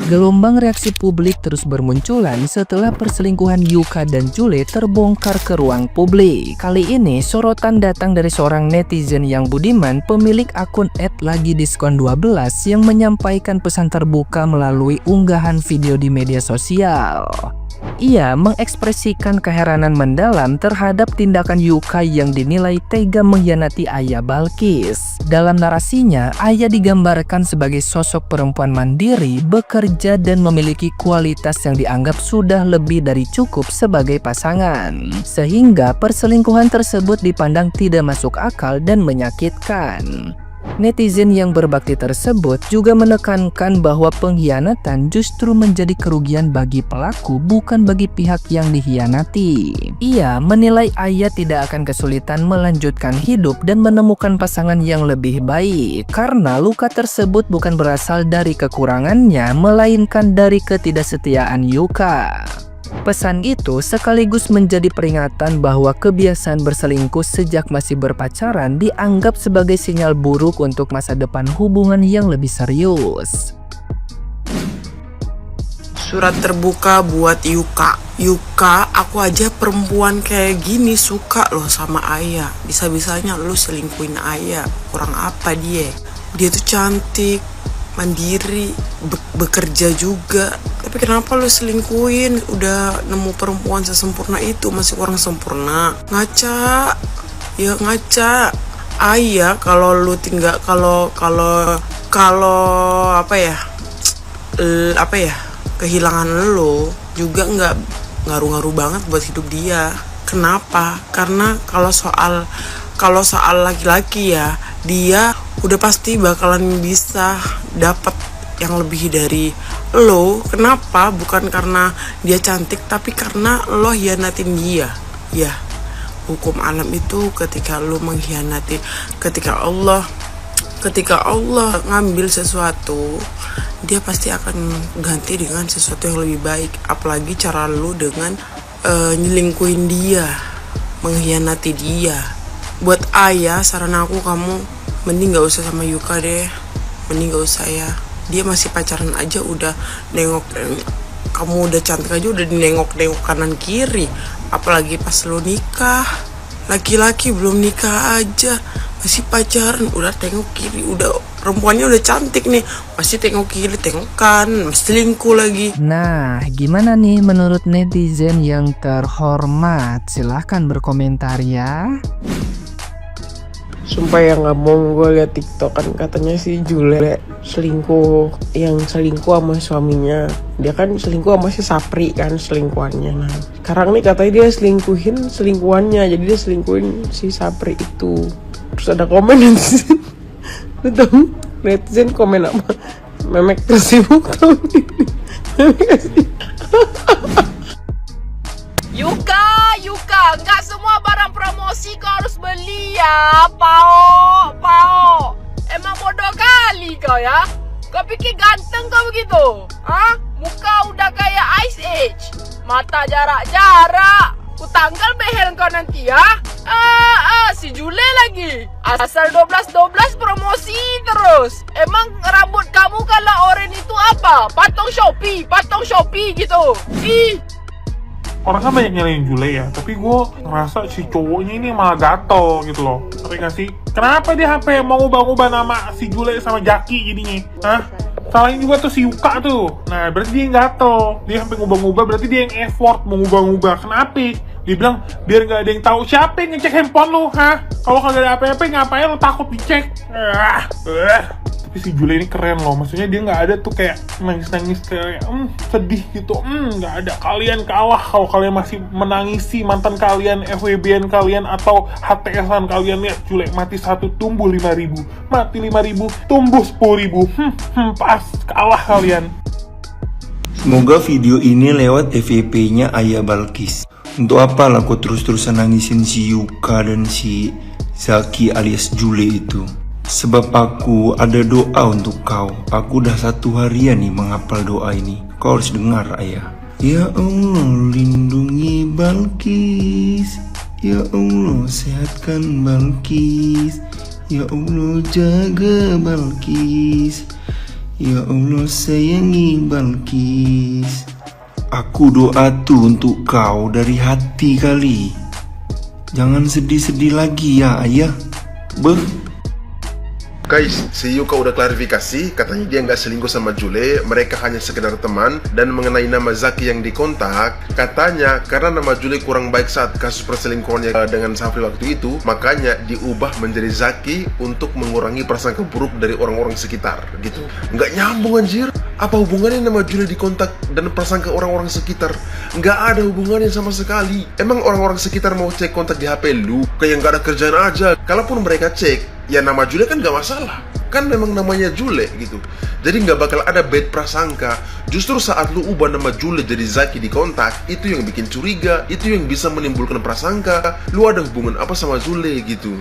Gelombang reaksi publik terus bermunculan setelah perselingkuhan Yuka dan Jule terbongkar ke ruang publik. Kali ini sorotan datang dari seorang netizen yang budiman, pemilik akun @lagidiskon12 yang menyampaikan pesan terbuka melalui unggahan video di media sosial. Ia mengekspresikan keheranan mendalam terhadap tindakan Yuka yang dinilai tega mengkhianati Ayah Balkis. Dalam narasinya, Ayah digambarkan sebagai sosok perempuan mandiri, bekerja dan memiliki kualitas yang dianggap sudah lebih dari cukup sebagai pasangan. Sehingga perselingkuhan tersebut dipandang tidak masuk akal dan menyakitkan. Netizen yang berbakti tersebut juga menekankan bahwa pengkhianatan justru menjadi kerugian bagi pelaku, bukan bagi pihak yang dikhianati. Ia menilai Ayah tidak akan kesulitan melanjutkan hidup dan menemukan pasangan yang lebih baik, karena luka tersebut bukan berasal dari kekurangannya, melainkan dari ketidaksetiaan Yuka. Pesan itu sekaligus menjadi peringatan bahwa kebiasaan berselingkuh sejak masih berpacaran dianggap sebagai sinyal buruk untuk masa depan hubungan yang lebih serius. Surat terbuka buat Yuka. Yuka, aku aja perempuan kayak gini suka loh sama Ayah. Bisa-bisanya lu selingkuhin Ayah. Kurang apa dia? Dia tuh cantik, mandiri, bekerja juga. Tapi kenapa lu selingkuhin? Udah nemu perempuan sesempurna itu, masih kurang sempurna. Ngaca. Ya ngaca. Ayah kalau lu tinggal kalau apa ya? Kehilangan lu juga nggak ngaruh-ngaruh banget buat hidup dia. Kenapa? Karena kalau soal laki-laki ya, dia udah pasti bakalan bisa dapat yang lebih dari lo. Kenapa? Bukan karena dia cantik, tapi karena lo hianatin dia. Ya, hukum alam itu ketika lo mengkhianati, ketika Allah ngambil sesuatu, dia pasti akan ganti dengan sesuatu yang lebih baik. Apalagi cara lo dengan nyelingkuhin dia, mengkhianati dia. Buat Ayah, saran aku, kamu mending gak usah sama Yuka deh. Mending gak usah ya. Dia masih pacaran aja udah nengok, kamu udah cantik aja udah nengok kanan kiri. Apalagi pas lo nikah. Laki-laki belum nikah aja masih pacaran udah tengok kiri, udah perempuannya udah cantik nih masih tengok kiri, tengok kanan, masih selingkuh lagi. Nah, gimana nih menurut netizen yang terhormat? Silahkan berkomentar ya. Sumpah ya, nggak mau gue liat TikTok kan katanya si Jule selingkuh sama suaminya. Dia kan selingkuh sama si Sapri kan selingkuhannya. Nah sekarang nih katanya dia selingkuhin selingkuhannya, jadi dia selingkuhin si Sapri itu. Terus ada komen netizen, lu tau netizen komen apa? Memek tersibuk tau ini. Yuka, nggak semua barang promosi kau harus beli ya, Pao. Emang bodoh kali kau ya. Kau pikir ganteng kau begitu? Hah? Muka udah kayak Ice Age. Mata jarak-jarak. Ku tanggal behel kau nanti ya. Si Jule lagi. Asal 12-12 promosi terus. Emang rambut kamu kalau orange itu apa? Patung Shopee gitu. Ih. Orang kan banyak nyalain Jule ya, tapi gue ngerasa si cowoknya ini malah gatel gitu loh. Tapi gak sih? Kenapa dia HP mau ngubah-ngubah nama si Jule sama Jaki jadinya? Hah? Salahnya juga tuh si Yuka tuh. Nah berarti dia yang gatel. Dia sampai ngubah-ngubah, berarti dia yang effort mau ngubah-ngubah. Kenapa? Dia bilang biar gak ada yang tahu siapa yang ngecek handphone lu, hah? Kalau kagak ada apa-apa ngapain lu takut dicek? Tapi si Jule ini keren loh, maksudnya dia nggak ada tuh kayak nangis-nangis kayak sedih gitu, nggak ada. Kalian kalah kalau kalian masih menangisi mantan kalian, FWB-an kalian atau HTS-an kalian. Lihat Jule mati 1 tumbuh 5.000, mati 5.000 tumbuh 10.000, pas kalah kalian. Semoga video ini lewat FYP-nya Ayah Balkis. Untuk apa lah kau terus-terusan nangisin si Yuka dan si Zaki alias Jule itu? Sebab aku ada doa untuk kau. Aku udah 1 harian nih menghafal doa ini. Kau harus dengar Ayah. Ya Allah lindungi Balkis, ya Allah sehatkan Balkis, ya Allah jaga Balkis, Ya Allah sayangi Balkis. Aku doa tuh untuk kau dari hati kali. Jangan sedih-sedih lagi ya ayah. Beh. Guys, si Yuka udah klarifikasi, katanya dia nggak selingkuh sama Jule, mereka hanya sekedar teman. Dan mengenai nama Zaki yang dikontak, katanya karena nama Jule kurang baik saat kasus perselingkuhannya dengan Safri waktu itu, makanya diubah menjadi Zaki untuk mengurangi prasangka buruk dari orang-orang sekitar, gitu. Nggak nyambung anjir. Apa hubungannya nama Jule dikontak dan prasangka orang-orang sekitar? Nggak ada hubungannya sama sekali. Emang orang-orang sekitar mau cek kontak di HP lu? Kayak nggak ada kerjaan aja. Kalaupun mereka cek, ya nama Jule kan gak masalah, kan memang namanya Jule gitu. Jadi gak bakal ada bad prasangka. Justru saat lu ubah nama Jule jadi Zaki di kontak, itu yang bikin curiga, itu yang bisa menimbulkan prasangka lu ada hubungan apa sama Jule gitu.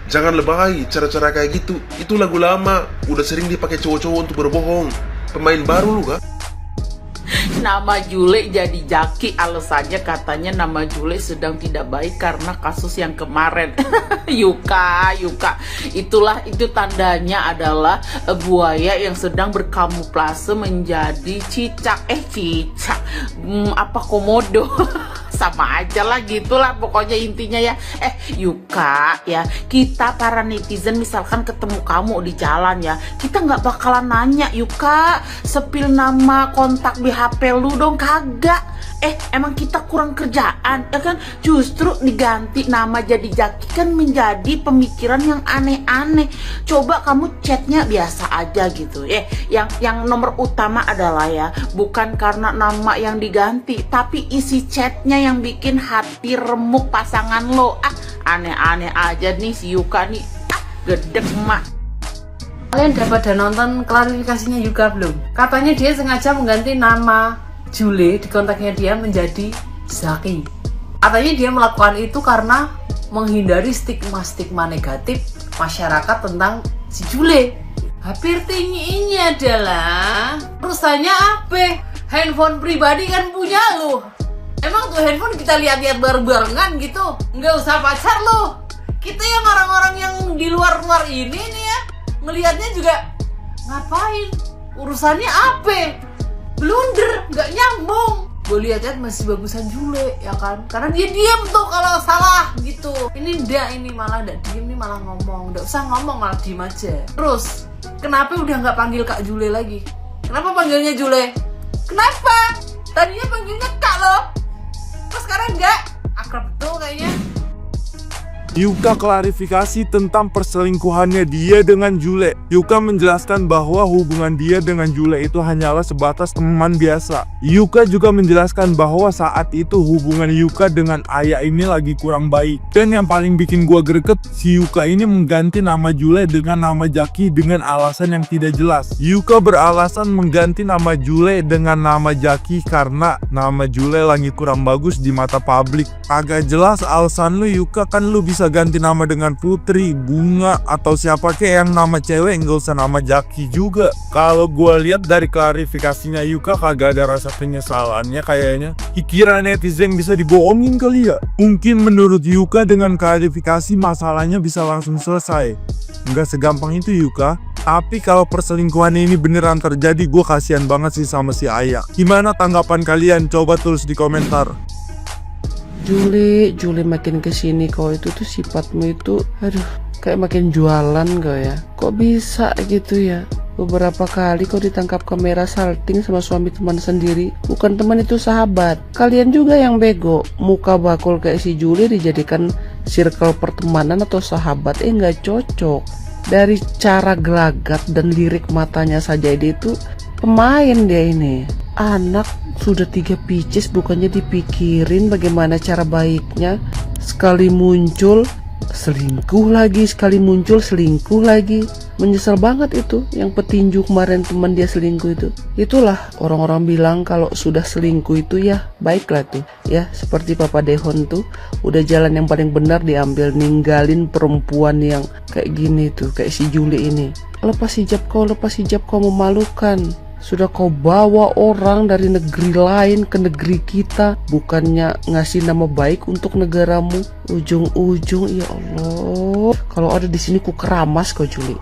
Jangan lebay cara-cara kayak gitu. Itu lagu lama, udah sering dipakai cowok-cowok untuk berbohong. Pemain baru lu kak. Nama Jule jadi Jaki, alasannya katanya nama Jule sedang tidak baik karena kasus yang kemarin. Yuka, itu tandanya adalah buaya yang sedang berkamuflase menjadi cicak. Komodo. Sama aja lah gitulah pokoknya intinya ya. Yuka ya, kita para netizen misalkan ketemu kamu di jalan ya, kita nggak bakalan nanya Yuka sepil nama kontak di HP lu dong, kagak. Emang kita kurang kerjaan ya kan? Justru diganti nama jadi Jaki kan menjadi pemikiran yang aneh-aneh. Coba kamu chatnya biasa aja gitu. Yang nomor utama adalah ya, bukan karena nama yang diganti, tapi isi chatnya yang bikin hati remuk pasangan lo. Aneh-aneh aja nih si Yuka nih. Gedek emak. Kalian pada nonton klarifikasinya Yuka belum? Katanya dia sengaja mengganti nama Jule di kontaknya dia menjadi Zaki. Katanya dia melakukan itu karena menghindari stigma-stigma negatif masyarakat tentang si Jule. Hampir tinggi adalah urusannya apa? Handphone pribadi kan punya lu. Emang tuh handphone kita lihat-lihat bareng-barengan gitu? Nggak usah pacar lu. Kita yang orang-orang yang di luar-luar ini nih ya, ngelihatnya juga ngapain? Urusannya apa? Blunder, nggak nyambung. Gue lihat-lihat masih bagusan Jule ya kan, karena dia diam tuh kalau salah gitu. Ini malah nggak diem nih, malah ngomong. Nggak usah ngomong, malah diem aja. Terus kenapa udah nggak panggil Kak Jule lagi? Kenapa panggilnya Jule? Kenapa? Tadinya panggilnya Kak loh, terus sekarang nggak? Akrab betul kayaknya. Yuka klarifikasi tentang perselingkuhannya dia dengan Jule. Yuka menjelaskan bahwa hubungan dia dengan Jule itu hanyalah sebatas teman biasa. Yuka juga menjelaskan bahwa saat itu hubungan Yuka dengan Ayah ini lagi kurang baik. Dan yang paling bikin gua greget, si Yuka ini mengganti nama Jule dengan nama Jaki dengan alasan yang tidak jelas. Yuka beralasan mengganti nama Jule dengan nama Jaki karena nama Jule lagi kurang bagus di mata publik. Agak jelas alasan lu Yuka, kan lu bisa ganti nama dengan Putri, Bunga, atau siapa kayak yang nama cewek, nggak usah nama Jaki juga. Kalau gua lihat dari klarifikasinya Yuka kagak ada rasa penyesalannya kayaknya. Kira netizen bisa dibohongin kali ya. Mungkin menurut Yuka dengan klarifikasi masalahnya bisa langsung selesai. Nggak segampang itu Yuka. Tapi kalau perselingkuhan ini beneran terjadi, gue kasihan banget sih sama si Ayah. Gimana tanggapan kalian? Coba tulis di komentar. Jule makin kesini kau itu tuh sifatmu itu, aduh, kayak makin jualan kau ya. Kok bisa gitu ya? Beberapa kali kau ditangkap kamera salting sama suami teman sendiri. Bukan teman, itu sahabat. Kalian juga yang bego. Muka bakul kayak si Jule dijadikan circle pertemanan atau sahabat, nggak cocok. Dari cara gelagat dan lirik matanya saja dia itu pemain dia ini. Anak sudah 3 pieces, bukannya dipikirin bagaimana cara baiknya. Sekali muncul selingkuh lagi, sekali muncul selingkuh lagi. Menyesal banget itu yang petinju kemarin teman dia selingkuh itu. Itulah orang-orang bilang kalau sudah selingkuh itu ya baiklah tuh ya, seperti Papa Dehon tuh udah jalan yang paling benar diambil, ninggalin perempuan yang kayak gini tuh, kayak si Jule ini. Lepas hijab kau memalukan. Sudah kau bawa orang dari negeri lain ke negeri kita, bukannya ngasih nama baik untuk negaramu. Ujung-ujung ya Allah, kalau ada di sini ku keramas kau Juli.